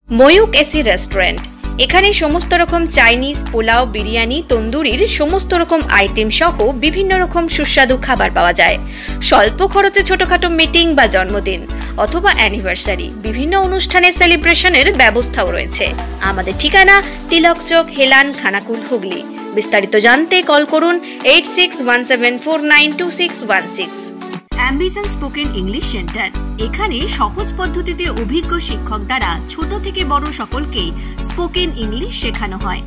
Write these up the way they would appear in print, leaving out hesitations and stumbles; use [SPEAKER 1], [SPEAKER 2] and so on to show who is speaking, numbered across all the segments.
[SPEAKER 1] Mayukh AC restaurant. এখানে সমস্ত রকম চাইনিজ, পোলাও, বিরিয়ানি, তন্দুরির সমস্ত রকম আইটেম সহ বিভিন্ন রকম সুস্বাদু খাবার পাওয়া যায়। স্বল্প খরচে ছোটখাটো মিটিং বা জন্মদিন অথবা অ্যানিভার্সারি, বিভিন্ন অনুষ্ঠানের সেলিব্রেশনের ব্যবস্থাও রয়েছে। আমাদের ঠিকানা তিলক চক, হেলান, খানাকুল, হুগলি। বিস্তারিত জানতে কল করুন 8617492616। Ambition spoken English centre. এখানে সহজ পদ্ধতিতে অভিজ্ঞ শিক্ষক দ্বারা ছোট থেকে বড় সকলকেই স্পোকেন ইংলিশ শেখানো হয়।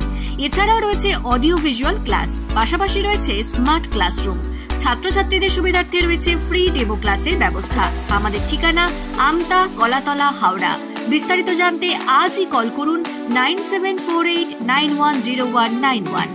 [SPEAKER 1] এছাড়াও রয়েছে অডিও ভিজুয়াল ক্লাস, পাশাপাশি রয়েছে স্মার্ট ক্লাসরুম। ছাত্রছাত্রীদের সুবিধার্থে রয়েছে ফ্রি ডেমো ক্লাসের ব্যবস্থা। আমাদের ঠিকানা আমতা, কলাতলা, হাওড়া। বিস্তারিত জানতে আজই কল করুন 9748910191।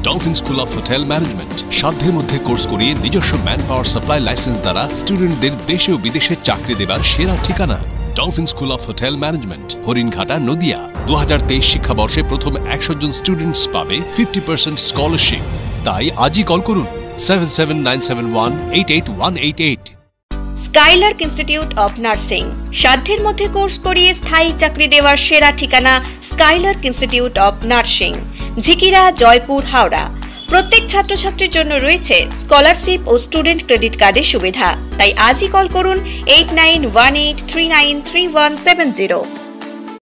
[SPEAKER 2] Dolphin school of hotel management সাধ্যের মধ্যে কোর্স করিয়ে নিজস্ব ম্যান পাওয়ার সাপ্লাই লাইসেন্স দ্বারা স্টুডেন্টদের দেশে ও বিদেশে চাকরি দেবার সেরা ঠিকানা। Dolphin school of hotel management, Haringhata, Nadia. 2023 শিক্ষাবর্ষে প্রথম 100 জন স্টুডেন্টস পাবে 50% স্কলারশিপ। তাই আজই কল করুন 7797188188।
[SPEAKER 1] Skylark institute of nursing. সাধ্যের মধ্যে কোর্স করিয়ে স্থায়ী চাকরি দেওয়ার সেরা ঠিকানা Skylark institute of nursing, Jhikira, Jaipur, Howrah. প্রত্যেক ছাত্রছাত্রীর জন্য রয়েছে স্কলারশিপ ও স্টুডেন্ট ক্রেডিট কার্ডের সুবিধা। তাই আজই কল করুন 8918393170।